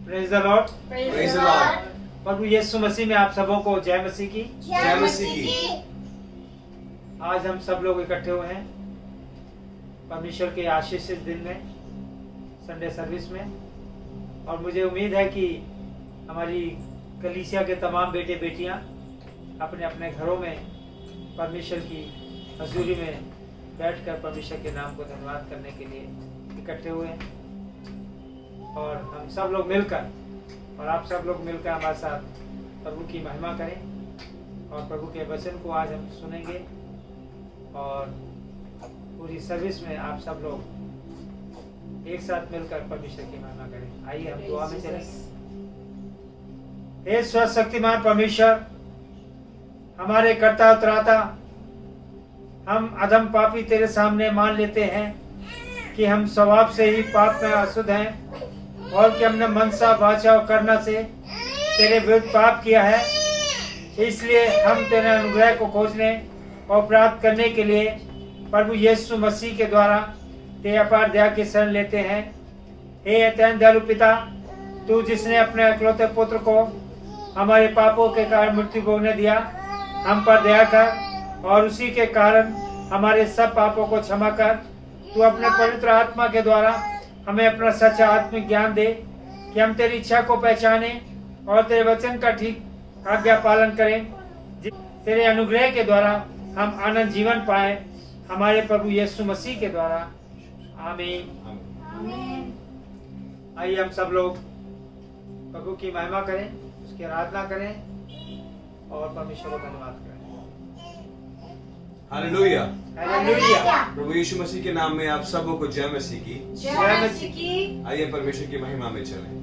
Praise the lord. Praise the lord. प्रभु यीशु मसीह में आप सबों को जय मसीह की। जय मसीह की। आज हम सब लोग इकट्ठे हुए हैं परमेश्वर के आशीषित दिन में, संडे सर्विस में। और मुझे उम्मीद है कि हमारी कलीसिया के तमाम बेटे बेटियां अपने अपने घरों में परमेश्वर की हजूरी में बैठकर परमेश्वर के नाम को धन्यवाद करने के लिए इकट्ठे हुए हैं। और हम सब लोग मिलकर और आप सब लोग मिलकर हमारे साथ प्रभु की महिमा करें और प्रभु के वचन को आज हम सुनेंगे। और पूरी सर्विस में आप सब लोग एक साथ मिलकर परमेश्वर की महिमा करें। आइए हम दुआ में चलें। हे सर्वशक्तिमान परमेश्वर, हमारे कर्ता त्राता, हम अधम पापी तेरे सामने मान लेते हैं कि हम स्वभाव से ही पाप में अशुद्ध हैं और कि हमने मनसा वाचा और करना से तेरे विरुद्ध पाप किया है। इसलिए हम तेरे अनुग्रह को खोजने और प्राप्त करने के लिए प्रभु यीशु मसीह के द्वारा तेरे अपार दया की शरण लेते हैं। हे अत्यंत दयालु पिता, तू जिसने अपने इकलौते पुत्र को हमारे पापों के कारण मृत्यु भोगने दिया, हम पर दया कर और उसी के कारण हमारे सब पापों को क्षमा कर तू अपने पवित्र आत्मा के द्वारा हमें अपना सच्चा आत्मिक ज्ञान दे कि हम तेरी इच्छा को पहचाने और तेरे वचन का ठीक आज्ञा पालन करें। तेरे अनुग्रह के द्वारा हम आनंद जीवन पाए, हमारे प्रभु यीशु मसीह के द्वारा। आमीन। आइए हम सब लोग प्रभु की महिमा करें, उसकी आराधना करें और परमेश्वर को धन्यवाद करें। हालेलुया। हालेलुया। प्रभु यीशु मसीह के नाम में आप सबों को जय मसीह की। जय मसीह की। आइए परमेश्वर की महिमा में चलें।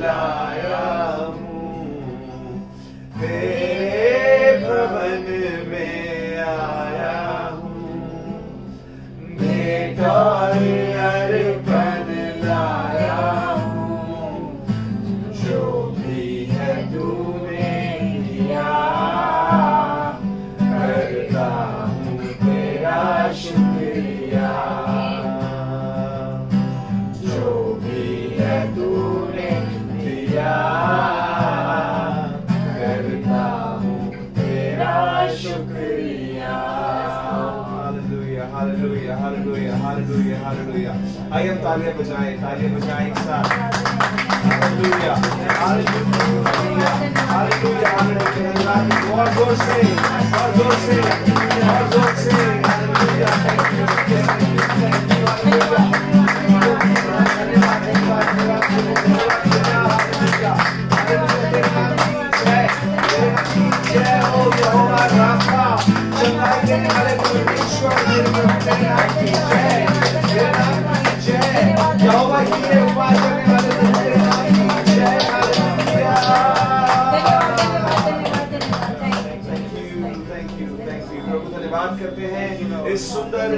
लाया हूँ, तेरे भवन में आया हूँ, भेंट और अर्पण लाया हूँ, जो भी है तूने दिया, करता हूँ तेरा शुक्रिया, जो भी है तूने दिया, करता हूँ तेरा शुक्रिया। Hallelujah hallelujah hallelujah hallelujah hallelujah. आइए हम तालियां बजाएं एक साथ। Hallelujah hallelujah hallelujah hallelujah. और जोर से और जोर से और जोर से हालेलुया। जय हो यहोवा राफा, चंगाई देने वाले परमेश्वर, तेरे नाम की जय, तेरे नाम की जय। यहोवा हीरे उपाय करने वाले तेरे नाम की जय। हालेलुया। थैंक यू प्रभु, धन्यवाद करते हैं इस सुंदर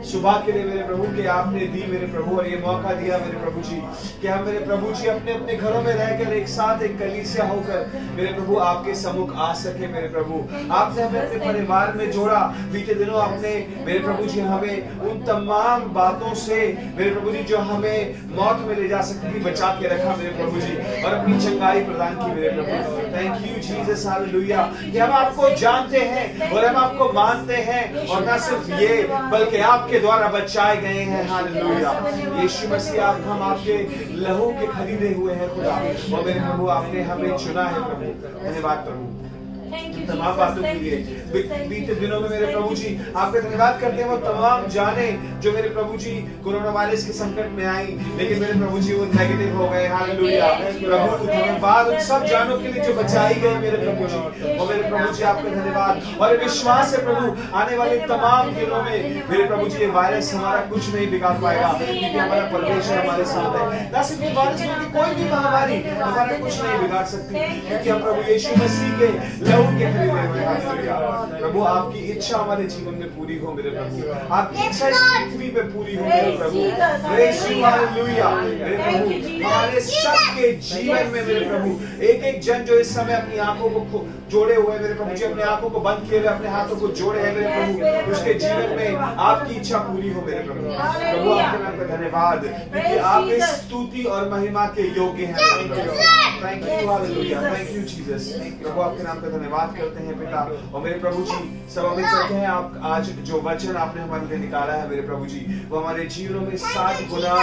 सुबह के लिए मेरे प्रभु कि आपने दी मेरे प्रभु, और ये मौका दिया मेरे प्रभु जी कि हम मेरे प्रभु जी अपने अपने घरों में रहकर एक साथ एक कलीसिया होकर मेरे प्रभु आपके सम्मुख आ सके। मेरे प्रभु आपने हमें अपने परिवार में जोड़ा। बीते दिनों आपने मेरे प्रभु जी हमें उन तमाम बातों से मेरे प्रभु जी जो हमें मौत में ले जा सकती थी बचा के रखा मेरे प्रभु जी, और अपनी चंगाई प्रदान की मेरे प्रभु। थैंक यू जीसस, हालेलुया कि हम आपको जानते हैं और हम आपको मानते हैं, और न सिर्फ ये बल्कि आपके द्वारा बचाए गए हैं। हालेलुया। यीशु मसीह हम आपके लहू के खरीदे हुए हैं खुदा, और मेरे प्रभु आपने हमें चुना है प्रभु। धन्यवाद प्रभु तमाम बातों के लिए। बीते दिनों में मेरे प्रभु जी आपका धन्यवाद करते हैं वो तमाम जाने जो मेरे प्रभु जी कोरोना वायरस के संकट में आई, लेकिन मेरे प्रभु जी वो नेगेटिव हो गए। हालेलुया प्रभु, धन्यवाद उन सब जानों के लिए जो बचाई गए मेरे प्रभु जी, और मेरे प्रभु जी आपका धन्यवाद। और विश्वास है प्रभु आने वाले तमाम दिनों में मेरे प्रभु जी ये वायरस हमारा कुछ नहीं बिगाड़ पाएगा, क्योंकि हमारा परमेश्वर हमारे साथ है। न सिर्फ ये वायरस बल्कि कोई भी महामारी हमारा कुछ नहीं बिगाड़ सकती, क्योंकि हम प्रभु यीशु मसीह के लहू के खरीदे हुए। हालेलुया प्रभु, आपकी इच्छा हमारे जीवन में पूरी हो मेरे प्रभु, आपकी इच्छा इस पृथ्वी पे पूरी हो मेरे प्रभु। प्रेज़ यू, हालेलुया मेरे प्रभु। हमारे सबके जीवन में मेरे प्रभु एक एक जन जो इस समय अपनी आंखों को जोड़े हुए मेरे प्रभु जी, अपनी आंखों को बंद किए हुए अपने हाथों को जोड़े हैं मेरे प्रभु, उसके जीवन में आपकी इच्छा पूरी हो मेरे प्रभु। प्रभु आपके नाम का धन्यवाद, क्योंकि आप इस स्तुति और महिमा के योग्य हैं। Thank you hallelujah, thank you Jesus. प्रभु आपके नाम का धन्यवाद करते हैं पिता। और मेरे प्रभु जी सब अमित करते हैं आप आज जो वचन आपने हमारे लिए निकाला है मेरे प्रभु जी, वो हमारे जीवनों में 7 गुना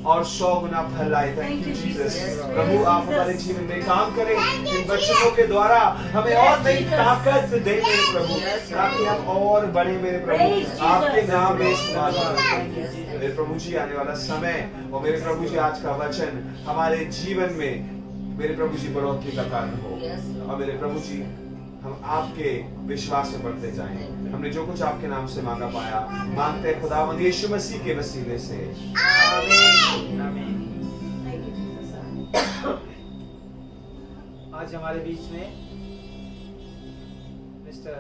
और 100 गुना फल लाए। Thank you Jesus. प्रभु आप हमारे जीवन में काम करें, इन वचनों के द्वारा हमें और नई ताकत दे मेरे प्रभु, ताकि हम और बढ़े मेरे प्रभु, आपके नाम में इस्तेमाल करें मेरे प्रभु जी। आने वाला समय और मेरे प्रभु जी आज का वचन हमारे जीवन में मेरे प्रभु जी बढ़ोतरी का कारण हो, और मेरे प्रभु जी हम आपके विश्वास में बढ़ते जाएं। हमने जो कुछ आपके नाम से मांगा पाया मांगते हैं खुदावंद यीशु मसीह के वसीले से, आमीन आमीन। आज हमारे बीच में मिस्टर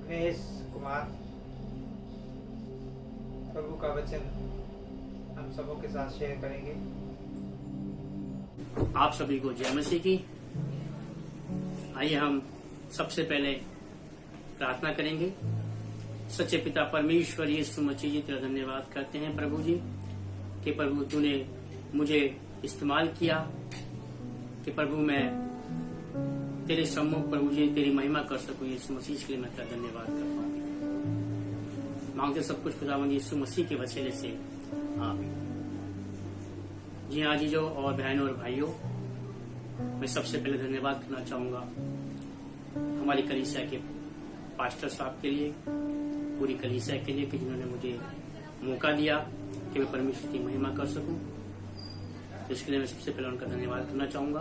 महेश कुमार प्रभु का वचन हम सबों के साथ शेयर करेंगे। आप सभी को जय मसीह की। आइए हम सबसे पहले प्रार्थना करेंगे। सच्चे पिता परमेश्वर यीशु मसीह जी तेरा धन्यवाद करते हैं प्रभु जी कि प्रभु तूने मुझे इस्तेमाल किया कि प्रभु मैं तेरे सम्मुख प्रभु जी तेरी महिमा कर सकूं। यीशु मसीह के लिए मैं तेरा धन्यवाद करता हूँ। मांगते सब कुछ खुदावंद यीशु मसीह के वसीले से, आमीन। जी हाँ जीजो और बहनों और भाइयों, मैं सबसे पहले धन्यवाद करना चाहूंगा हमारी कलीसिया के पास्टर साहब के लिए, पूरी कलीसिया के लिए कि जिन्होंने मुझे मौका दिया कि मैं परमेश्वर की महिमा कर सकूं। तो इसके लिए मैं सबसे पहले उनका धन्यवाद करना चाहूंगा।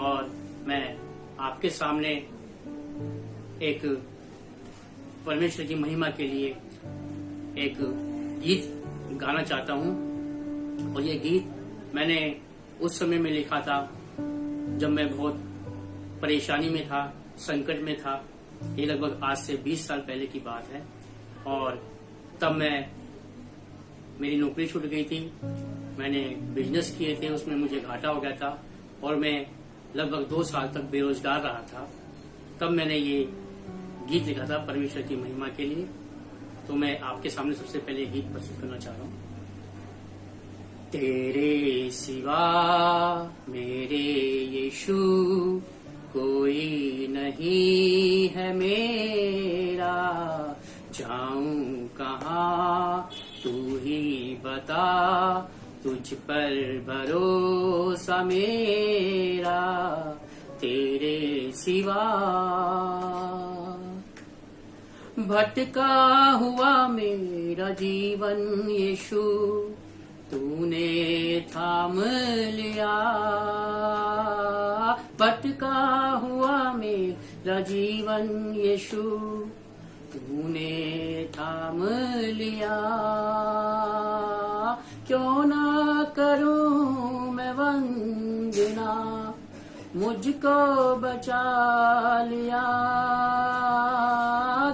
और मैं आपके सामने एक परमेश्वर की महिमा के लिए एक गीत गाना चाहता हूं, और ये गीत मैंने उस समय में लिखा था जब मैं बहुत परेशानी में था, संकट में था। ये लगभग आज से 20 साल पहले की बात है। और तब मेरी नौकरी छूट गई थी, मैंने बिजनेस किए थे, उसमें मुझे घाटा हो गया था और मैं लगभग 2 साल तक बेरोजगार रहा था। तब मैंने ये गीत लिखा था परमेश्वर की महिमा के लिए। तो मैं आपके सामने सबसे पहले गीत प्रस्तुत करना चाह रहा हूँ। तेरे सिवा मेरे यीशु कोई नहीं है मेरा, जाऊं कहाँ तू ही बता, तुझ पर भरोसा मेरा, तेरे सिवा। भटका हुआ मेरा जीवन यीशु तूने थाम लिया, भटका हुआ मेरा जीवन यीशु तूने थाम लिया। क्यों ना करूं मैं वंदना, मुझको बचा लिया।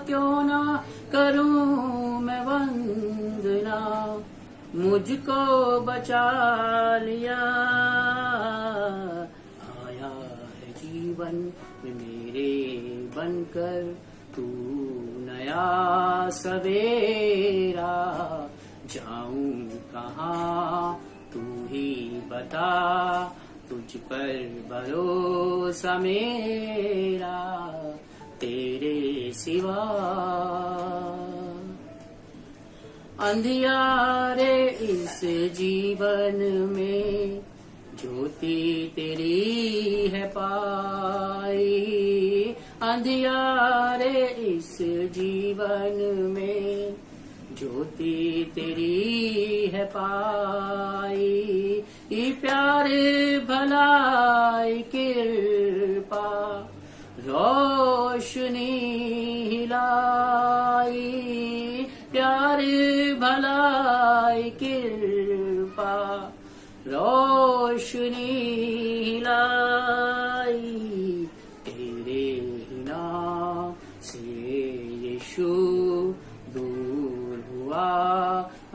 क्यों ना करूं मैं वंदना, मुझको बचा लिया। आया है जीवन में मेरे बनकर तू नया सवेरा, जाऊं कहाँ तू ही बता, तुझ पर भरोसा मेरा, तेरे सिवा। अंधियारे इस जीवन में ज्योति तेरी है पाई, अंधियारे इस जीवन में ज्योति तेरी है पाई। ये प्यार भलाई कृपा रोशनी हिलाई, प्यार भलाई कृपा रोशनी हिलाई। तेरे ही नाम से यीशु दूर हुआ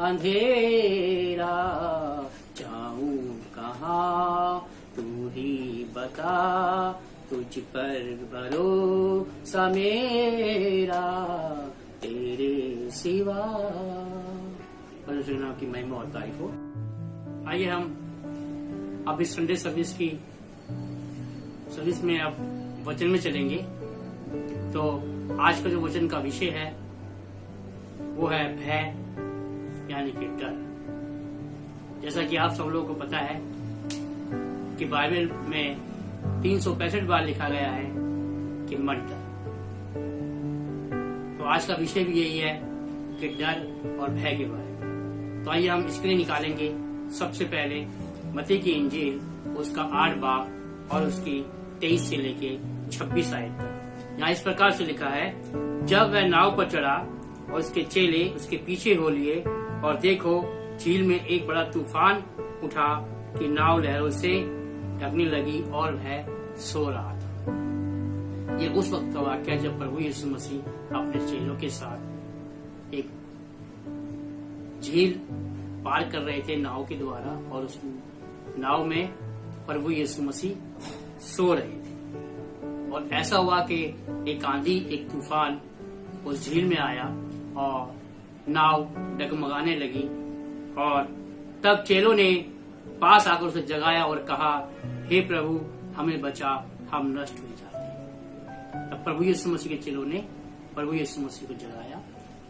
अंधेरा, जाऊं कहाँ तू ही बता, तुझ पर भरोसा मेरा, तेरे सिवा। परमेश्वर नाम की महिमा और तारीफ हो। आइए हम अब इस संडे सर्विस में अब वचन में चलेंगे। तो आज का जो वचन का विषय है वो है भय यानी कि डर। जैसा कि आप सब लोगों को पता है कि बाइबल में 365 बार लिखा गया है कि मत डर। तो आज का विषय भी यही है कि डर और भय के बारे में। तो आइए हम इसके लिए निकालेंगे सबसे पहले मत्ती की इंजील उसका 8 बाब और उसकी 23 से लेके 26 आयत तक। यहाँ इस प्रकार से लिखा है, जब वह नाव पर चढ़ा और उसके चेले उसके पीछे हो लिए, और देखो झील में एक बड़ा तूफान उठा कि नाव लहरों से ढकने लगी और वह सो रहा था। ये उस वक्त का वाक्य है जब प्रभु यीशु मसीह अपने चेलों के साथ एक झील पार कर रहे थे नाव के द्वारा, और उस नाव में प्रभु यीशु मसीह सो रहे थे। और ऐसा हुआ कि एक आंधी, एक तूफान उस झील में आया और नाव डगमगाने लगी। और तब चेलों ने पास आकर उसे जगाया और कहा, हे प्रभु हमें बचा, हम नष्ट हो जाते हैं। तब प्रभु यीशु मसीह के चेलों ने प्रभु यीशु मसीह को जगाया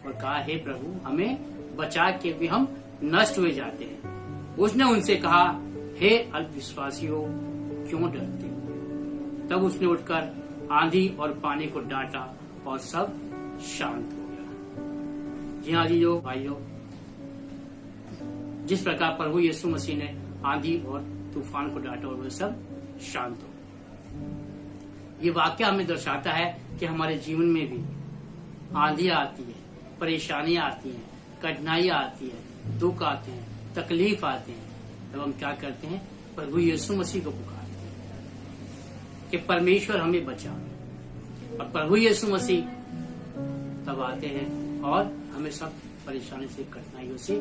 और कहा, हे प्रभु हमें बचा के भी हम नष्ट हुए जाते हैं। उसने उनसे कहा, हे अल्पविश्वासियों क्यों डरते हो? तब उसने उठकर आंधी और पानी को डांटा और सब शांत हो गया। जी हाँ जी जो भाइयों, जिस प्रकार प्रभु यीशु मसीह ने आंधी और तूफान को डांटा और वे सब शांत हो गए। ये वाक्य हमें दर्शाता है कि हमारे जीवन में भी आंधियां आती है, परेशानियां आती हैं, कठिनाइयां आती है, दुख आते हैं, तकलीफ आते हैं, तब हम क्या करते हैं? प्रभु यीशु मसीह को पुकारते हैं कि परमेश्वर हमें बचा, और प्रभु यीशु मसीह तब आते हैं और हमें सब परेशानी से, कठिनाइयों से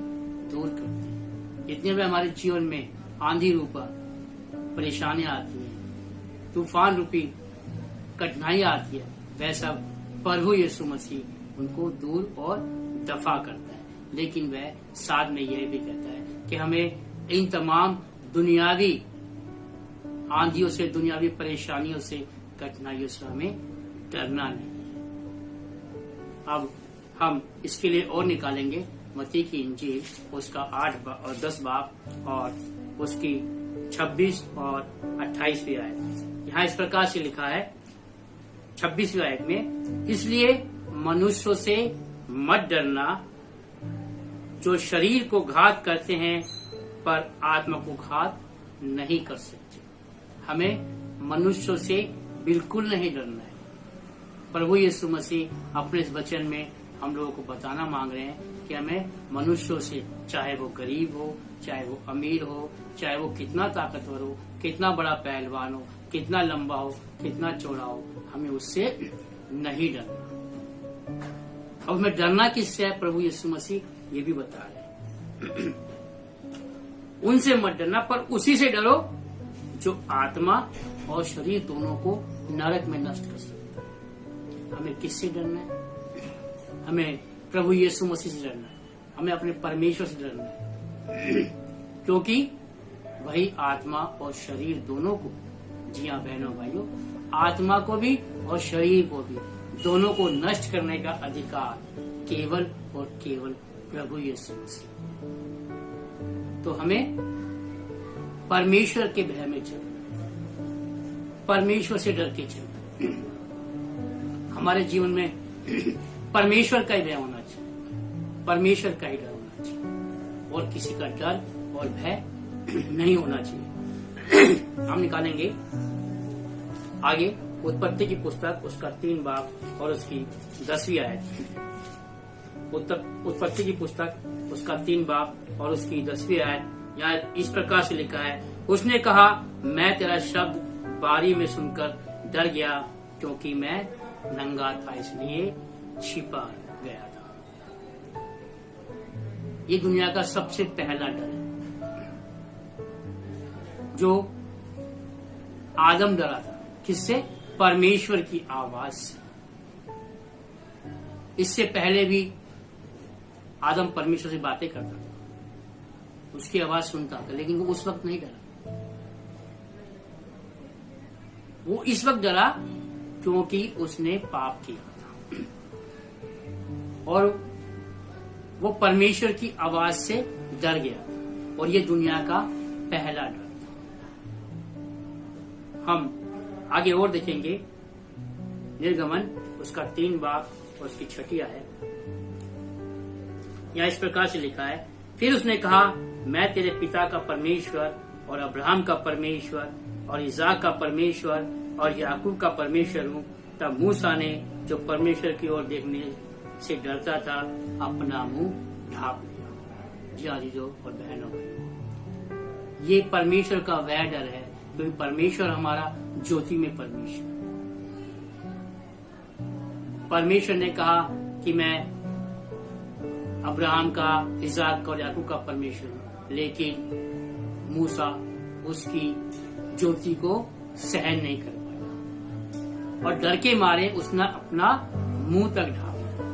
दूर करते हैं। जितने भी हमारे जीवन में आंधी रूपा परेशानियां आती हैं, तूफान रूपी कठिनाइयां आती है, वह सब प्रभु यीशु मसीह उनको दूर और दफा करता है। लेकिन वह साथ में यह भी कहता है कि हमें इन तमाम दुनियावी आंधियों से, दुनियावी परेशानियों से, कठिनाइयों से हमें डरना नहीं है। अब हम इसके लिए और निकालेंगे मत्ती की इंजील, उसका 8 और 10 बाब और उसकी 26 और 28वीं आयत। यहाँ इस प्रकार से लिखा है 26वीं आयत में, इसलिए मनुष्यों से मत डरना जो शरीर को घात करते हैं पर आत्मा को घात नहीं कर सकते। हमें मनुष्यों से बिल्कुल नहीं डरना है। प्रभु यीशु मसीह अपने इस वचन में हम लोगों को बताना मांग रहे हैं कि हमें मनुष्यों से, चाहे वो गरीब हो, चाहे वो अमीर हो, चाहे वो कितना ताकतवर हो, कितना बड़ा पहलवान हो, कितना लंबा हो, कितना चौड़ा हो, हमें उससे नहीं डरना। अब हमें डरना किससे है, प्रभु यीशु मसीह ये भी बता रहे हैं। उनसे मत डरना, पर उसी से डरो जो आत्मा और शरीर दोनों को नरक में नष्ट कर सकता है। हमें किससे डरना है? हमें प्रभु यीशु मसीह से डरना है, हमें अपने परमेश्वर से डरना है, क्योंकि वही आत्मा और शरीर दोनों को, जी हाँ बहनों भाइयों, आत्मा को भी और शरीर को भी दोनों को नष्ट करने का अधिकार केवल और केवल प्रभु यीशु मसीह। तो हमें परमेश्वर के भय में चलना, परमेश्वर से डर के चलना। हमारे जीवन में परमेश्वर का ही भय होना चाहिए, परमेश्वर का ही डर होना चाहिए, और किसी का डर और भय नहीं होना चाहिए। हम निकालेंगे आगे उत्पत्ति की पुस्तक, उसका 3 बाब और उसकी 10वीं आयत। उत्पत्ति की पुस्तक, उसका 3 बाब और उसकी 10वीं आयत। यहाँ इस प्रकार से लिखा है, उसने कहा, मैं तेरा शब्द बारी में सुनकर डर गया, क्योंकि मैं नंगा था इसलिए छिपा गया था। ये दुनिया का सबसे पहला डर है जो आदम डरा था। किससे? परमेश्वर की आवाज से। इससे पहले भी आदम परमेश्वर से बातें करता था, उसकी आवाज सुनता था, लेकिन वो उस वक्त नहीं डरा। वो इस वक्त डरा क्योंकि उसने पाप किया था, और वो परमेश्वर की आवाज से डर गया, और ये दुनिया का पहला डर था। हम आगे और देखेंगे, निर्गमन उसका 3 बाब और उसकी 6वीं आयत। यहाँ इस प्रकार से लिखा है, फिर उसने कहा, मैं तेरे पिता का परमेश्वर और अब्राहम का परमेश्वर और इसाक का परमेश्वर और याकूब का परमेश्वर हूँ। तब मूसा ने, जो परमेश्वर की ओर देखने से डरता था, अपना मुंह ढांप लिया। जी आजीजों और बहनों भाइयों, ये परमेश्वर का वह डर है, क्योंकि परमेश्वर हमारा ज्योति में परमेश्वर। परमेश्वर ने कहा कि मैं अब्राहम का, इसाक का और याकूब का परमेश्वर हूँ, लेकिन मूसा उसकी ज्योति को सहन नहीं कर पाया, और डर के मारे उसने अपना मुंह तक ढांप लिया।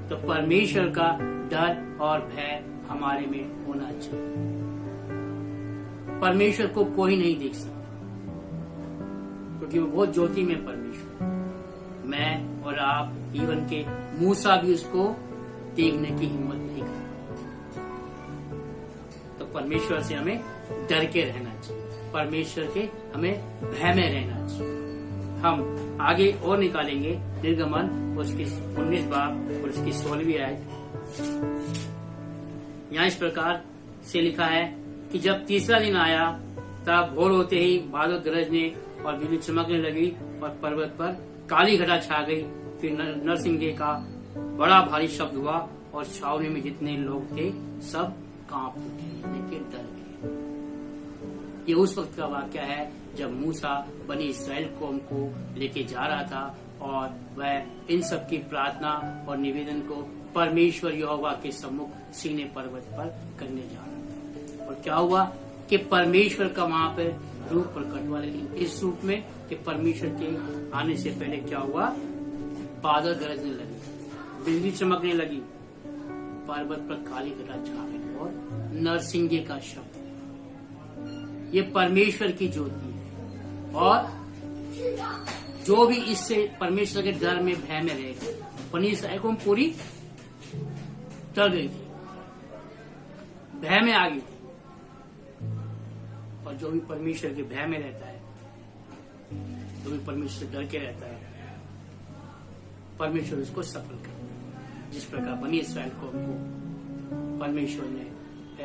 तो परमेश्वर का डर और भय हमारे में होना चाहिए। परमेश्वर को कोई नहीं देख सकता, क्योंकि वो बहुत ज्योति में परमेश्वर। मैं और आप, इवन के मूसा भी उसको देखने की हिम्मत नहीं करता। तो परमेश्वर से हमें डर के रहना चाहिए, परमेश्वर के हमें भय में रहना चाहिए। हम आगे और निकालेंगे निर्गमन उसकी 19 बाब और उसकी 16वीं आयत। यहाँ इस प्रकार से लिखा है कि जब तीसरा दिन आया, तब भोर होते ही बादल गरजने और बिजली चमकने लगी और पर्वत पर काली घटा छा गई। फिर नरसिंह का बड़ा भारी शब्द हुआ और छावनी में जितने लोग थे सब कांप उठे, यानी कि डर गए। ये उस वक्त का वाक्य है जब मूसा बनी इस्राएल कौम को लेके जा रहा था और वह इन सब की प्रार्थना और निवेदन को परमेश्वर यहोवा के सम्मुख सीने पर्वत पर करने जा रहा था। और क्या हुआ कि परमेश्वर का वहां पर रूप प्रकट हुआ, लेकिन इस रूप में कि परमेश्वर के आने से पहले क्या हुआ, बादल गरजने लगी, बिजली चमकने लगी, पर्वत पर काली घटा छा गई और नरसिंगे का शब्द। ये परमेश्वर की ज्योति है। और जो भी इससे परमेश्वर के डर में भय में रहेगा, बनी इस्राएल कौम पूरी डर गई थी, भय में आ गई थी। और जो भी परमेश्वर के भय में रहता है, जो भी परमेश्वर डर के रहता है, परमेश्वर उसको सफल करता है। जिस प्रकार बनी इस्राएल कौम को परमेश्वर ने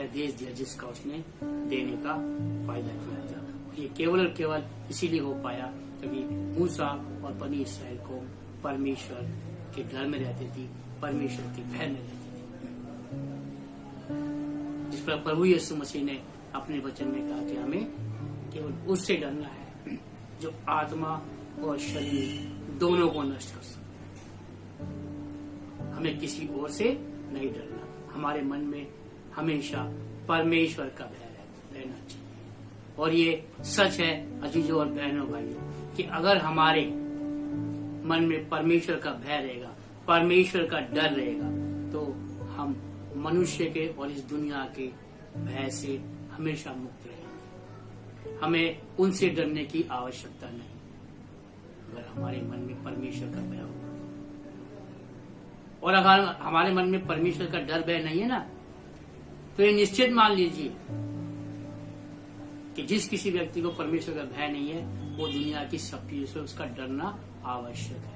देश दिया जिसका उसने देने का वायदा किया था। ये केवल और केवल इसीलिए हो पाया क्योंकि मूसा और बनी इस्राएल कौम परमेश्वर के डर में रहती थी, परमेश्वर के भय में रहती थी। जिस पर प्रभु यीशु मसीह ने अपने वचन में कहा कि हमें केवल उससे डरना है जो आत्मा और शरीर दोनों को नष्ट कर सकता है। हमें किसी और से नहीं डरना। हमारे मन में हमेशा परमेश्वर का भय रहना चाहिए। और ये सच है अजीजों और बहनों भाइयों कि अगर हमारे मन में परमेश्वर का भय रहेगा, परमेश्वर का डर रहेगा, तो हम मनुष्य के और इस दुनिया के भय से हमेशा मुक्त रहेंगे। हमें उनसे डरने की आवश्यकता नहीं अगर हमारे मन में परमेश्वर का भय होगा। और अगर हमारे मन में परमेश्वर का डर भय नहीं है ना, तो ये निश्चित मान लीजिए कि जिस किसी व्यक्ति को परमेश्वर का भय नहीं है, वो दुनिया की सब चीजों से उसका डरना आवश्यक है।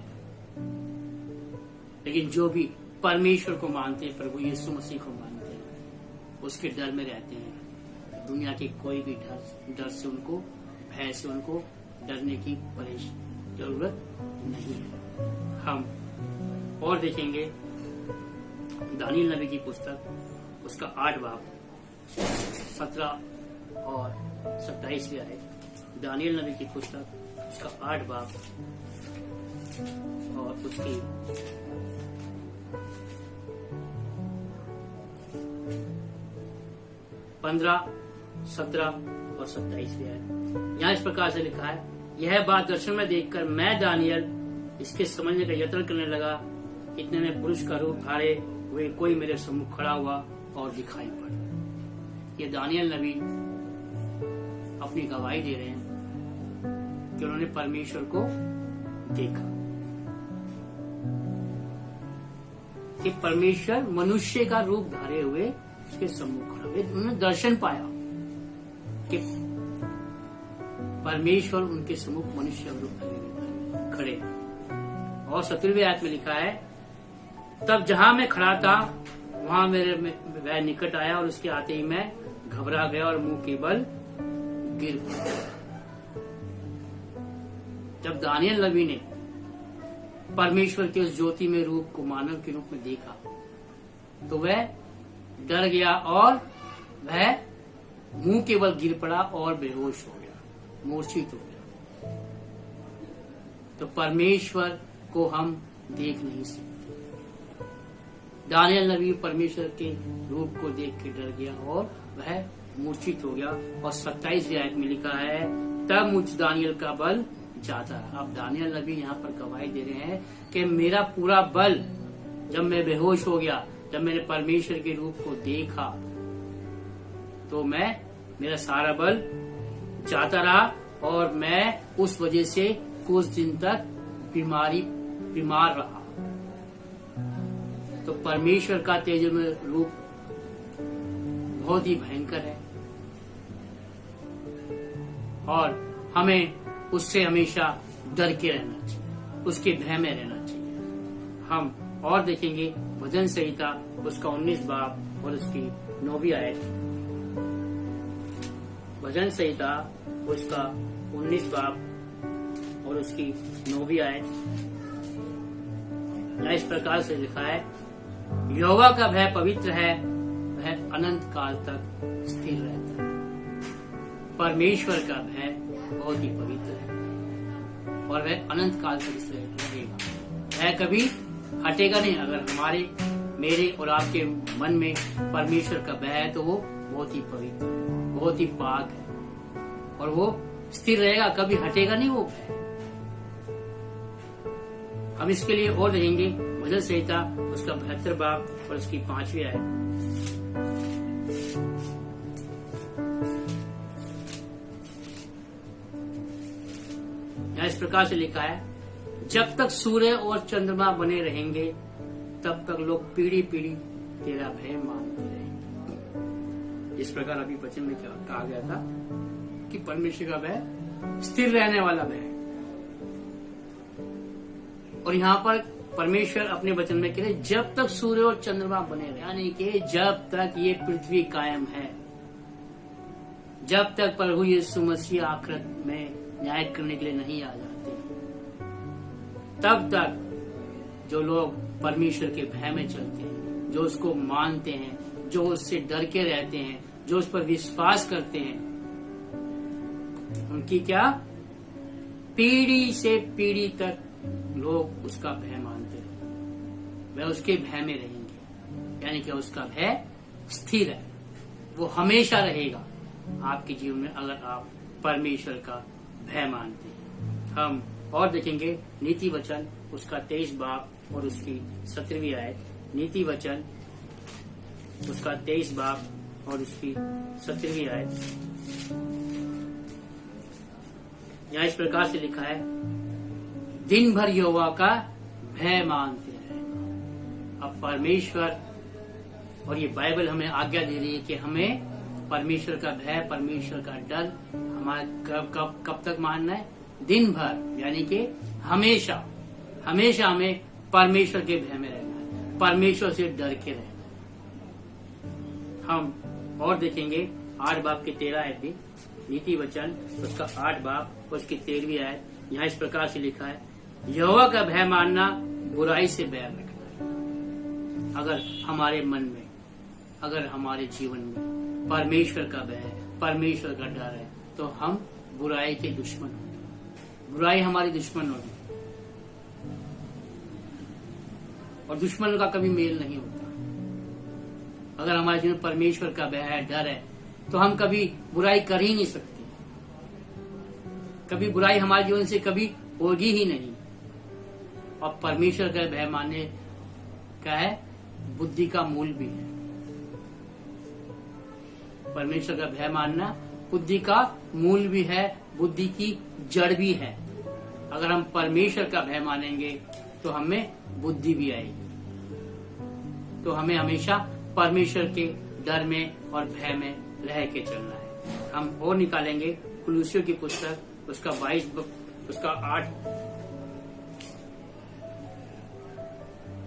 लेकिन जो भी परमेश्वर को मानते हैं, प्रभु यीशु मसीह को मानते हैं, उसके डर में रहते हैं, दुनिया के कोई भी डर से उनको, भय से उनको डरने की जरूरत नहीं है। हम और देखेंगे दानियल नबी की पुस्तक, उसका 8 बाब 17 और 27 आयत। दानियल नबी की पुस्तक उसका 8 बाब और उसकी 15, 17 और 27 आयत। यहाँ इस प्रकार से लिखा है, यह बात दर्शन में देखकर मैं दानियल इसके समझने का यत्न करने लगा। इतने में पुरुष का रूप धारे हुए कोई मेरे सम्मुख खड़ा हुआ और दिखाई पड़ा। ये दानियल नबी अपनी गवाही दे रहे हैं कि उन्होंने परमेश्वर को देखा, कि परमेश्वर मनुष्य का रूप धारे हुए उसके सम्मुख खड़ा हुए। उन्होंने दर्शन पाया कि परमेश्वर उनके सम्मुख मनुष्य रूप धारे खड़े। और 17वें आयत में लिखा है, तब जहां मैं खड़ा था वहां मेरे वह निकट आया और उसके आते ही मैं घबरा गया और मुंह के बल गिर पड़ा। जब दानियल नबी ने परमेश्वर के उस ज्योति में रूप को मानव के रूप में देखा तो वह डर गया और वह मुंह के बल गिर पड़ा और बेहोश हो गया, मूर्छित हो गया। तो परमेश्वर को हम देख नहीं सकते। दानियल नबी परमेश्वर के रूप को देख के डर गया और वह मूर्छित हो गया। और 27वें आयत में लिखा है, तब मुझ दानियल का बल जाता रहा। अब दानियल नबी यहाँ पर गवाही दे रहे हैं कि मेरा पूरा बल, जब मैं बेहोश हो गया, जब मैंने परमेश्वर के रूप को देखा, तो मेरा सारा बल जाता रहा और मैं उस वजह से कुछ दिन तक बीमार रहा। तो परमेश्वर का तेजोमय रूप बहुत ही भयंकर है और हमें उससे हमेशा डर के रहना चाहिए, उसके भय में रहना चाहिए। हम और देखेंगे भजन संहिता उसका 19 बाब और उसकी 9वीं आयत। भजन संहिता उसका 19 बाब और उसकी 9वीं आयत। इस प्रकार से लिखा है, यहोवा का भय पवित्र है, वह अनंत काल तक स्थिर रहता है। परमेश्वर का भय बहुत ही पवित्र है और वह अनंत काल तक इससे रहेगा। भय कभी हटेगा नहीं। अगर हमारे, मेरे और आपके मन में परमेश्वर का भय है तो वो बहुत ही पवित्र है, बहुत ही पाक है और वो स्थिर रहेगा, कभी हटेगा नहीं वो भय। हम इसके लिए और देखेंगे भजन संहिता उसका 72 बाब और उसकी 5वीं आयत। यहाँ इस प्रकार से लिखा है, जब तक सूर्य और चंद्रमा बने रहेंगे तब तक लोग पीढ़ी पीढ़ी तेरा भय मानते रहेंगे। इस प्रकार अभी वचन में कहा गया था कि परमेश्वर का भय स्थिर रहने वाला भय है। और यहाँ पर परमेश्वर अपने वचन में कह रहे, जब तक सूर्य और चंद्रमा बने रहे, यानी कि जब तक ये पृथ्वी कायम है, जब तक प्रभु यीशु मसीह आखिरत में न्याय करने के लिए नहीं आ जाते, तब तक जो लोग परमेश्वर के भय में चलते हैं, जो उसको मानते हैं, जो उससे डर के रहते हैं, जो उस पर विश्वास करते हैं, उनकी क्या पीढ़ी से पीढ़ी तक लोग उसका भय मानते हैं, वह उसके भय में रहेंगे। यानी कि उसका भय स्थिर है, वो हमेशा रहेगा आपके जीवन में अगर आप परमेश्वर का भय मानते हैं। हम और देखेंगे नीति वचन उसका 23 बाब और उसकी 17वीं आयत। नीति वचन उसका 23 बाब और उसकी 17वीं आयत। यहाँ इस प्रकार से लिखा है, दिन भर यहोवा का भय मानते रहेगा। अब परमेश्वर और ये बाइबल हमें आज्ञा दे रही है कि हमें परमेश्वर का भय, परमेश्वर का डर हमारा कब तक मानना है? दिन भर, यानी कि हमेशा हमेशा हमें परमेश्वर के भय में रहना है, परमेश्वर से डर के रहना है। हम और देखेंगे 8 बाब के 13 आयत भी, नीति वचन उसका 8 बाब उसकी 13वीं आयत। यहाँ इस प्रकार से लिखा है, यहोवा का भय मानना बुराई से बैर रखना है। अगर हमारे मन में, अगर हमारे जीवन में परमेश्वर का भय, परमेश्वर का डर है तो हम बुराई के दुश्मन होंगे, बुराई हमारी दुश्मन होगी और दुश्मन का कभी मेल नहीं होता। अगर हमारे जीवन में परमेश्वर का भय है, डर है, तो हम कभी बुराई कर ही नहीं सकते, कभी बुराई हमारे जीवन से कभी होगी ही नहीं। और परमेश्वर का भय मानने का है बुद्धि का मूल भी है। परमेश्वर का भय मानना बुद्धि का मूल भी है, बुद्धि की जड़ भी है। अगर हम परमेश्वर का भय मानेंगे तो हमें बुद्धि भी आएगी। तो हमें हमेशा परमेश्वर के डर में और भय में रह के चलना है। हम और निकालेंगे कुलुस्सियों की पुस्तक उसका 22 उसका 8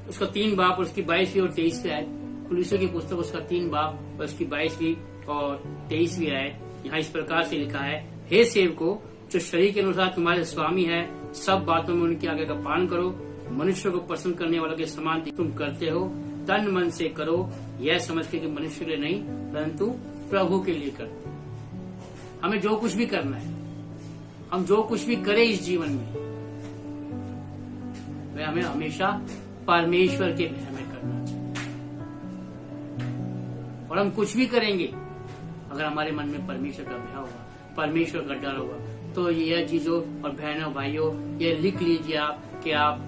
उसका 3 बाब और उसकी 22वीं और 23वीं आयत। कुलुस्सियों की पुस्तक उसका 3 बाब और उसकी 22वीं और 23वीं आयत। यहाँ इस प्रकार से लिखा है, हे सेवको, जो शरीर के अनुसार तुम्हारे स्वामी है, सब बातों में उनकी आज्ञा का पालन करो। मनुष्य को प्रसन्न करने वालों के समान तुम करते हो, तन मन से करो, यह समझ के कि मनुष्य के लिए नहीं परंतु प्रभु के लिए करते। हमें जो कुछ भी करना है, हम जो कुछ भी करें इस जीवन में, वह हमें हमेशा परमेश्वर के भय में करना चाहिए। और हम कुछ भी करेंगे अगर हमारे मन में परमेश्वर का भय होगा, परमेश्वर का डर होगा, तो यह चीजों और बहनों भाइयों ये लिख लीजिए आप कि आप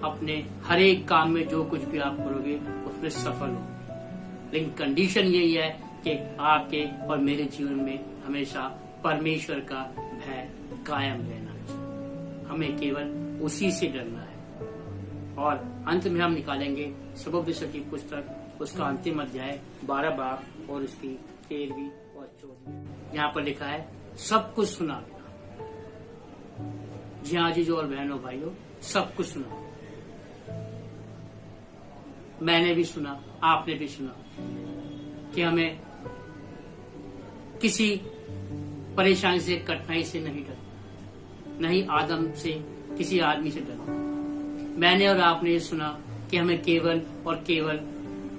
अपने हर एक काम में जो कुछ भी आप करोगे उसमें सफल होंगे। लेकिन कंडीशन यही है कि आपके और मेरे जीवन में हमेशा परमेश्वर का भय कायम रहना चाहिए। हमें केवल उसी से डरना है। और अंत में हम निकालेंगे सबोपदेशक की पुस्तक उसका अंतिम अध्याय 12 बाब और उसकी 13वीं और 14वीं। यहाँ पर लिखा है, सब कुछ सुना। जी हाँ जीजो और बहनों भाइयों, सब कुछ सुना। मैंने भी सुना, आपने भी सुना कि हमें किसी परेशानी से, कठिनाई से नहीं डरना, नहीं आदम से, किसी आदमी से डरना। मैंने और आपने ये सुना कि हमें केवल और केवल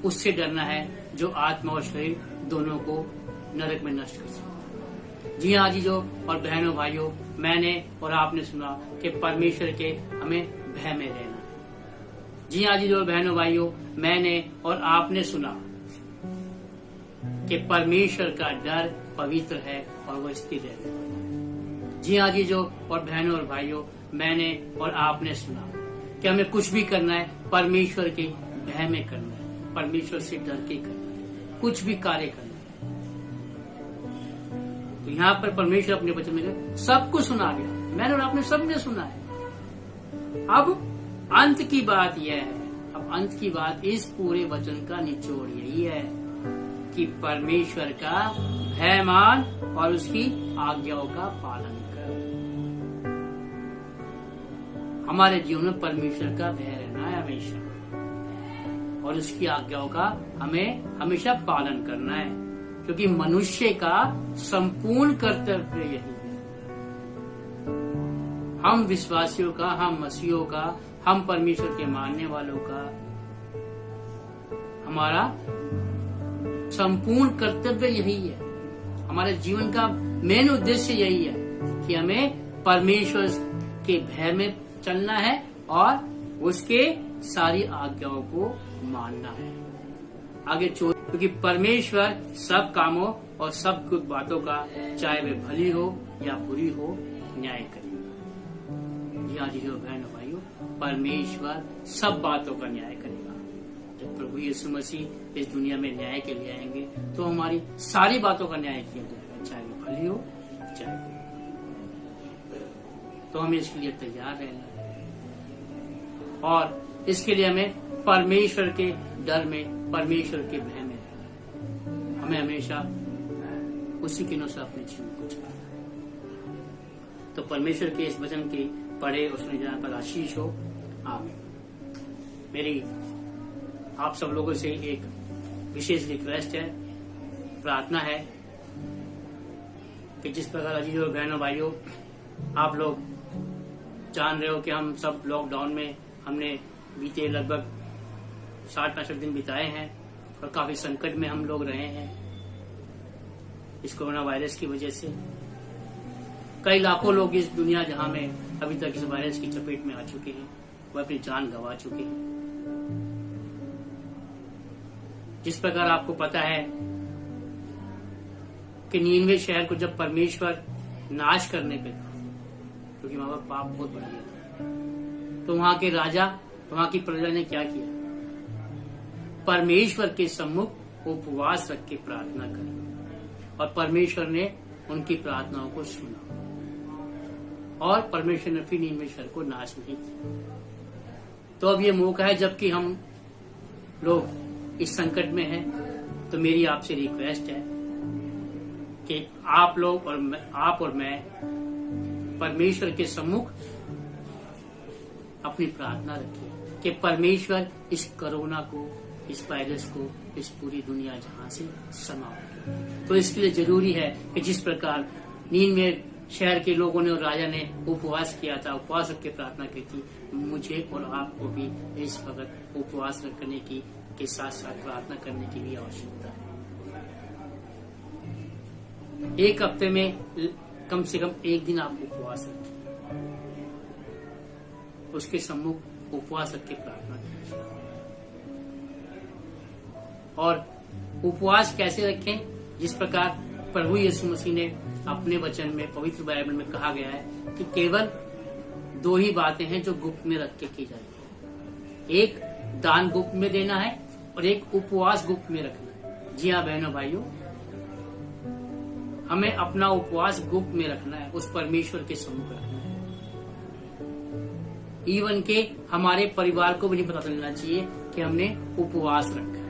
उससे डरना है जो आत्मा और शरीर दोनों को नरक में नष्ट कर सकता है। जी हाँ जीजो और बहनों भाइयों, मैंने और आपने सुना कि परमेश्वर के हमें भय में रहना है। जी हाँ जीजो और बहनों भाइयों, मैंने और आपने सुना कि परमेश्वर का डर पवित्र है और वो स्थिर है। जी हाँ जीजो और बहनों और भाइयों, मैंने और आपने सुना कि हमें कुछ भी करना है परमेश्वर के भय में करना है, परमेश्वर से डर के करना है, कुछ भी कार्य करना है। तो यहाँ पर परमेश्वर अपने वचन में सब कुछ सुना गया, मैंने और आपने सबने सुना है। अब अंत की बात यह है, अब अंत की बात इस पूरे वचन का निचोड़ यही है कि परमेश्वर का भय मान और उसकी आज्ञाओं का पालन कर। हमारे जीवन में परमेश्वर का भय रहना है हमेशा, और उसकी आज्ञाओं का हमें हमेशा पालन करना है, क्योंकि मनुष्य का संपूर्ण कर्तव्य यही है। हम विश्वासियों का, हम मसीहों का, हम परमेश्वर के मानने वालों का हमारा संपूर्ण कर्तव्य यही है। हमारे जीवन का मेन उद्देश्य यही है कि हमें परमेश्वर के भय में चलना है और उसके सारी आज्ञाओं को मानना है। आगे क्योंकि परमेश्वर सब कामों और सब कुछ बातों का, चाहे वे भली हो या बुरी हो, न्याय करेगा। जी हाँ जी बहनों भाइयों, परमेश्वर सब बातों का न्याय करेगा। जब प्रभु यीशु मसीह इस दुनिया में न्याय के लिए आएंगे तो हमारी सारी बातों का न्याय किया जाएगा, चाहे वो भली हो चाहे बुरी। तो हमें इसके लिए तैयार रहना है और इसके लिए हमें परमेश्वर के डर में, परमेश्वर के भय में रहना है। हमें हमेशा उसी के अनुसार अपने जीवन को चलाना है। तो परमेश्वर के इस वचन के पढ़े और सुने जाने पर आशीष हो। आमीन। मेरी आप सब लोगों से एक विशेष रिक्वेस्ट है, प्रार्थना है कि जिस प्रकार अजीज और बहनों भाइयों, आप लोग जान रहे हो कि हम सब लॉकडाउन में हमने बीते लगभग 60-65 दिन बिताए हैं और काफी संकट में हम लोग रहे हैं इस कोरोना वायरस की वजह से। कई लाखों लोग इस दुनिया जहां में अभी तक इस वायरस की चपेट में आ चुके हैं, वो अपनी जान गंवा चुके हैं। जिस प्रकार आपको पता है कि नीनवे शहर को जब परमेश्वर नाश करने पे था, क्योंकि वहां पर पाप बहुत बढ़ गया था, तो वहां के राजा, वहां की प्रजा ने क्या किया? परमेश्वर के सम्मुख उपवास रख के प्रार्थना करी और परमेश्वर ने उनकी प्रार्थनाओं को सुना और परमेश्वर ने फिर नीनवे शहर को नाश नहीं किया। तो अब ये मौका है, जबकि हम लोग इस संकट में हैं, तो मेरी आपसे रिक्वेस्ट है कि आप लोग और मैं परमेश्वर के सम्मुख अपनी प्रार्थना रखें कि परमेश्वर इस कोरोना को, इस वायरस को, इस पूरी दुनिया जहां से समाप्त करे। तो इसके लिए जरूरी है कि जिस प्रकार नीनवे शहर के लोगों ने और राजा ने उपवास किया था, उपवास रख के प्रार्थना की थी, मुझे और आपको भी इस वक्त उपवास रखने की के साथ साथ प्रार्थना करने की भी आवश्यकता है। एक हफ्ते में कम से कम एक दिन आप उपवास रखें, उसके सम्मुख उपवास रख के प्रार्थना कीजिए। और उपवास कैसे रखें? जिस प्रकार प्रभु यीशु मसीह ने अपने वचन में, पवित्र बाइबल में कहा गया है कि केवल 2 ही बातें हैं जो गुप्त में रख के की जाती है। एक दान गुप्त में देना है और एक उपवास गुप्त में रखना है। जी हाँ बहनों भाइयों, हमें अपना उपवास गुप्त में रखना है, उस परमेश्वर के सम्मुख रखना है। इवन के हमारे परिवार को भी नहीं पता चलना चाहिए कि हमने उपवास रखा है।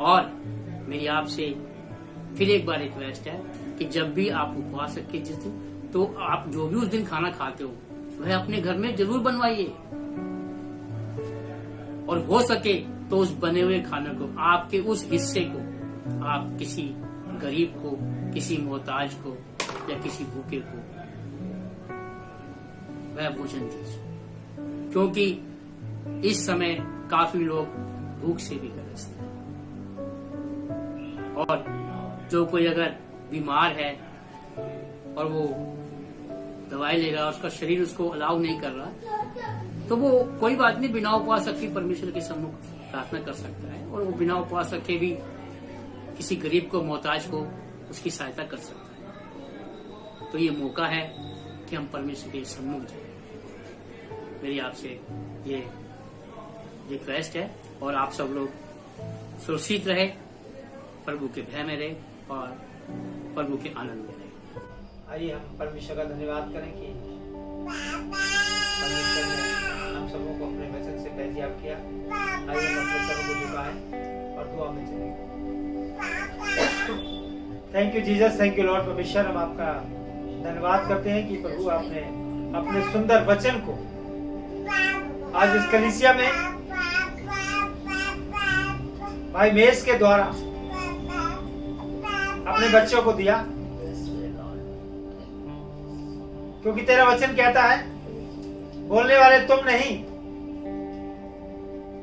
और मेरी आपसे फिर एक बार रिक्वेस्ट है कि जब भी आप उपवास रखें जिस दिन, तो आप जो भी उस दिन खाना खाते हो वह अपने घर में जरूर बनवाइए, और हो सके तो उस बने हुए खाने को, आपके उस हिस्से को आप किसी गरीब को, किसी मोहताज को या किसी भूखे को वह भोजन दीजिए, क्योंकि इस समय काफी लोग भूख से भी ग्रस्त हैं। और जो कोई अगर बीमार है और वो दवाई ले रहा है, उसका शरीर उसको अलाउ नहीं कर रहा, तो वो कोई बात नहीं, बिना उपवास रखे परमेश्वर के सम्मुख प्रार्थना कर सकता है और वो बिना उपवास रखे भी किसी गरीब को, मोहताज को उसकी सहायता कर सकता है। तो ये मौका है कि हम परमेश्वर के सम्मुख जाए। मेरी आपसे ये रिक्वेस्ट है और आप सब लोग सुरक्षित रहे, प्रभु के भय में रहे और प्रभु के आनंद में रहे। आइए हम परमेश्वर का धन्यवाद करें कि परमेश्वर ने हम सबों को अपने वचन से पहचान किया। आइए हम अपने सरों को झुकाएं और दुआ में चलें। Thank you Jesus, thank you Lord. परमेश्वर, हम आपका धन्यवाद करते हैं कि प्रभु आपने अपने सुंदर वचन को आज इस कलीसिया में भाई मेस के द्वारा अपने बच्चों को दिया, क्योंकि तेरा वचन कहता है बोलने वाले तुम नहीं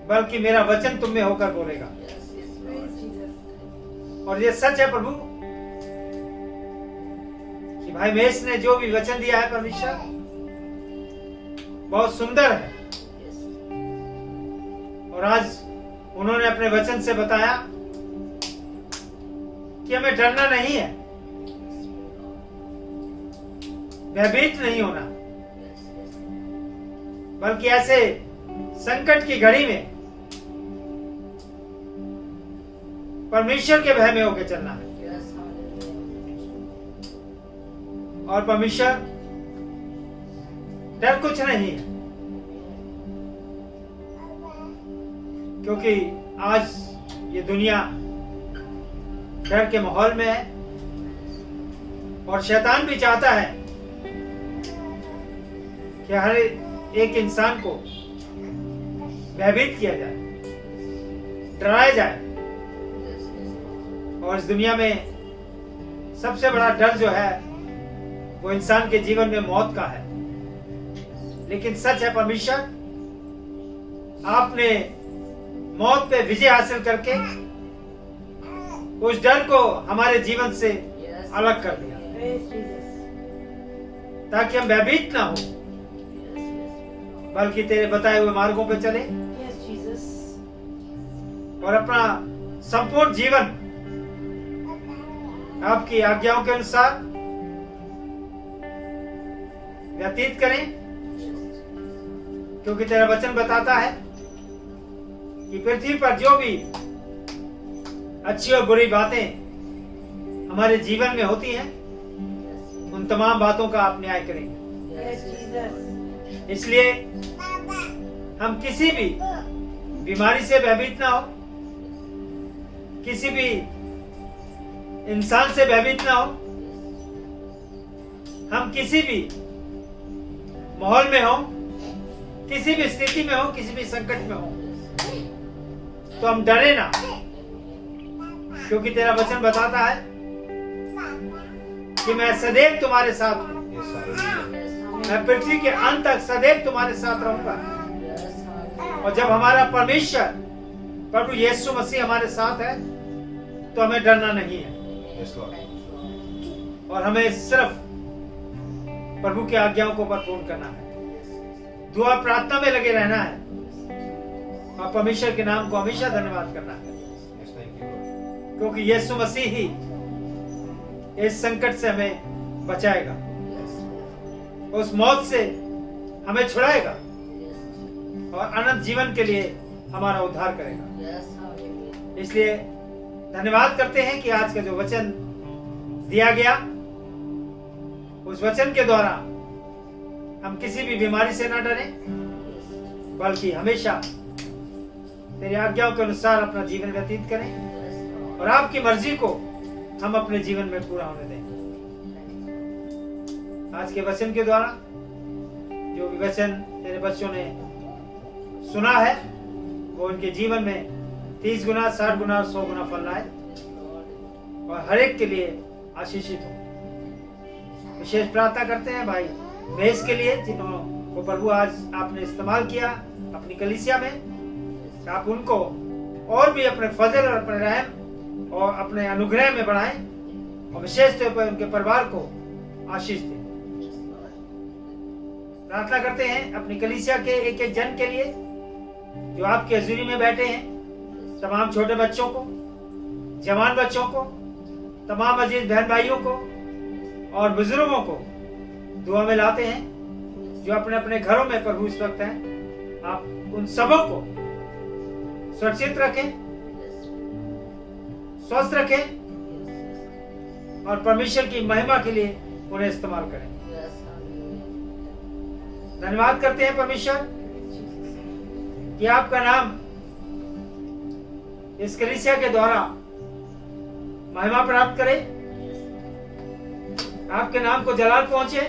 बल्कि मेरा वचन तुम में होकर बोलेगा। और ये सच है प्रभु कि भाई मेस ने जो भी वचन दिया है परमेश्वर बहुत सुंदर है, और आज उन्होंने अपने वचन से बताया कि हमें डरना नहीं है, भयभीत नहीं होना, बल्कि ऐसे संकट की घड़ी में परमेश्वर के भय में होकर चलना है। और परमेश्वर, डर कुछ नहीं है, क्योंकि आज ये दुनिया डर के माहौल में है और शैतान भी चाहता है कि हर एक इंसान को भयभीत किया जाए, डराया जाए। और इस दुनिया में सबसे बड़ा डर जो है वो इंसान के जीवन में मौत का है। लेकिन सच है परमेश्वर, आपने मौत पे विजय हासिल करके उस डर को हमारे जीवन से अलग कर दिया, ताकि हम भयभीत ना हो, बल्कि तेरे बताए हुए मार्गों पे चले और अपना संपूर्ण जीवन आपकी आज्ञाओं के अनुसार व्यतीत करें। क्योंकि तेरा वचन बताता है कि पृथ्वी पर जो भी अच्छी और बुरी बातें हमारे जीवन में होती हैं, उन तमाम बातों का आप न्याय करेंगे। इसलिए हम किसी भी बीमारी से भयभीत ना हो, किसी भी इंसान से भयभीत ना हो, हम किसी भी माहौल में हो, किसी भी स्थिति में हो, किसी भी संकट में हो, तो हम डरे ना, क्योंकि तेरा वचन बताता है कि मैं सदैव तुम्हारे साथ हूं, मैं पृथ्वी के अंत तक सदैव तुम्हारे साथ रहूंगा। और जब हमारा परमेश्वर प्रभु यीशु मसीह हमारे साथ है तो हमें डरना नहीं है, और हमें सिर्फ प्रभु की आज्ञाओं को परिपूर्ण करना है, दुआ प्रार्थना में लगे रहना है और परमेश्वर के नाम को हमेशा धन्यवाद करना है, क्योंकि यीशु मसीह ही इस संकट से हमें बचाएगा, उस मौत से हमें छुड़ाएगा और अनंत जीवन के लिए हमारा उद्धार करेगा। इसलिए धन्यवाद करते हैं कि आज का जो वचन दिया गया, उस वचन के द्वारा हम किसी भी बीमारी से ना डरें, बल्कि हमेशा तेरी आज्ञाओं के अनुसार अपना जीवन व्यतीत करें और आपकी मर्जी को हम अपने जीवन में पूरा होने दें। आज के वचन के द्वारा जो भी वचन तेरे बच्चों ने सुना है, वो उनके जीवन में 30 गुना, 60 गुना और 100 गुना फल लाए और हर एक के लिए आशीषित हो। विशेष प्रार्थना करते हैं भाई मेस के लिए, जिन्होंने प्रभु आज आपने इस्तेमाल किया अपनी कलीसिया में। आप उनको और भी अपने फजल और अपने रहम और अपने अनुग्रह में बढ़ाएं, और विशेष तौर पर उनके परिवार को आशीष दे। प्रार्थना करते हैं अपनी कलीसिया के एक एक जन के लिए जो आपकी हजूरी में बैठे हैं, तमाम छोटे बच्चों को, जवान बच्चों को, तमाम अजीज बहन भाइयों को और बुजुर्गों को दुआ में लाते हैं जो अपने अपने घरों में प्रभु इस वक्त हैं। आप उन सबों को सुरक्षित रखें, स्वस्थ रखें और परमेश्वर की महिमा के लिए उन्हें इस्तेमाल करें। धन्यवाद करते हैं परमेश्वर कि आपका नाम इस कलीसिया के द्वारा महिमा प्राप्त करे, आपके नाम को जलाल पहुंचे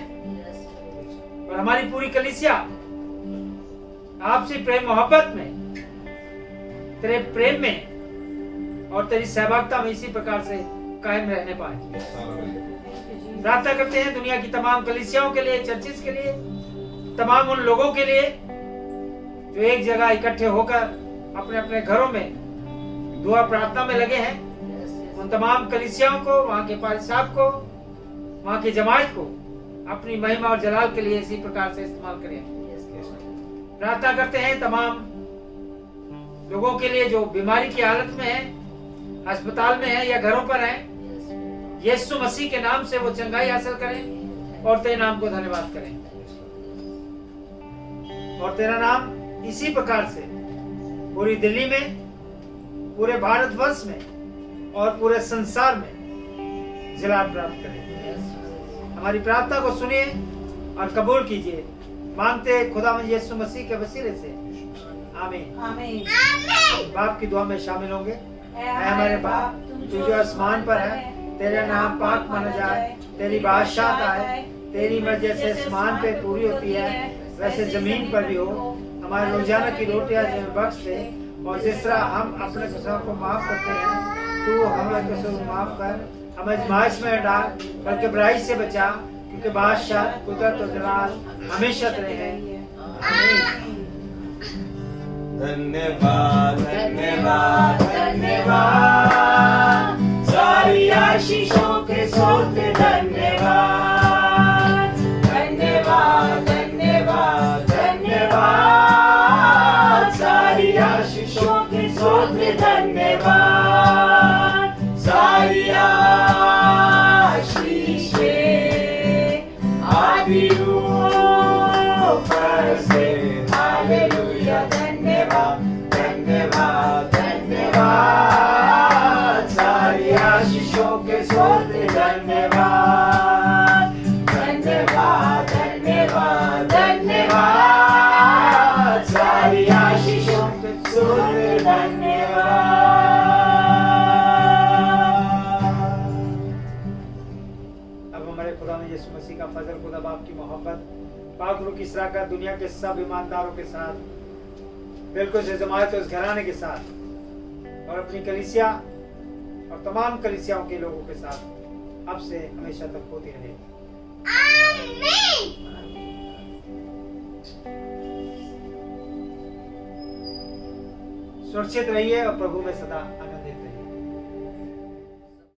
और हमारी पूरी कलीसिया आपसे प्रेम मोहब्बत में, तेरे प्रेम में और तेरी सहभागिता में इसी प्रकार से कायम रहने पाए। प्रार्थना करते हैं दुनिया की तमाम कलीसियाओं के लिए, चर्चिस के लिए, तमाम उन लोगों के लिए जो एक जगह इकट्ठे होकर अपने अपने घरों में दुआ प्रार्थना में लगे हैं। उन तमाम कलीसियाओं को, वहां के पारी साहब को, वहां की जमात को अपनी महिमा और जलाल के लिए इसी प्रकार से इस्तेमाल करें। प्रार्थना करते हैं तमाम लोगों के लिए जो बीमारी की हालत में है, अस्पताल में है या घरों पर है। यीशु मसीह के नाम से वो चंगाई हासिल करें और तेरे नाम को धन्यवाद करें और तेरा नाम इसी प्रकार से पूरी दिल्ली में, पूरे भारतवर्ष में और पूरे संसार में जलाल प्राप्त करें। हमारी प्रार्थना को सुनिए और कबूल कीजिए, मांगते खुदावंद यीशु मसीह के वसीले से, आमीन। आमीन। बाप की दुआ में शामिल होंगे। ऐ हमारे बाप, तू जो आसमान पर है, तेरा नाम पाक माना जाए, तेरी बादशाहत आए, तेरी मर्जी जैसे आसमान पे पूरी होती है वैसे जमीन पर भी हो। हमारे रोजाना की रोटियां हमें बख्श दे और जिस तरह हम अपने कसूरों को माफ करते हैं, तू हमें कसूर माफ कर, हमें आजमाइश में डाल बल्कि बुराई से बचा, क्योंकि बादशाह, कुदरत और जलाल हमेशा तेरे हैं। आमीन। धन्यवाद धन्यवाद धन्यवाद, सारी आशीषों के स्रोत धन्यवाद धन्यवाद धन्यवाद धन्यवाद, सारी आशीषों के स्रोत धन्यवाद, सारी आशीषें आदि ऊपर से। हालेलुया, धन्यवाद धन्यवाद धन्यवाद, सारी आशीषों के स्रोत धन्यवाद धन्यवाद धन्यवाद धन्यवाद, सारी आशीषों के स्रोत धन्यवाद। अब हमारे खुदा में यीशु मसीह का फजल, खुदा बाप की मोहब्बत, पाक रूह की सराकत दुनिया के सब ईमानदारों के साथ, बिल्कुल से जमात उस घराने के साथ और अपनी कलीसिया और तमाम कलीसियाओं के लोगों के साथ अब से हमेशा तक होती रहे। सुरक्षित रहिए और प्रभु में सदा आनंद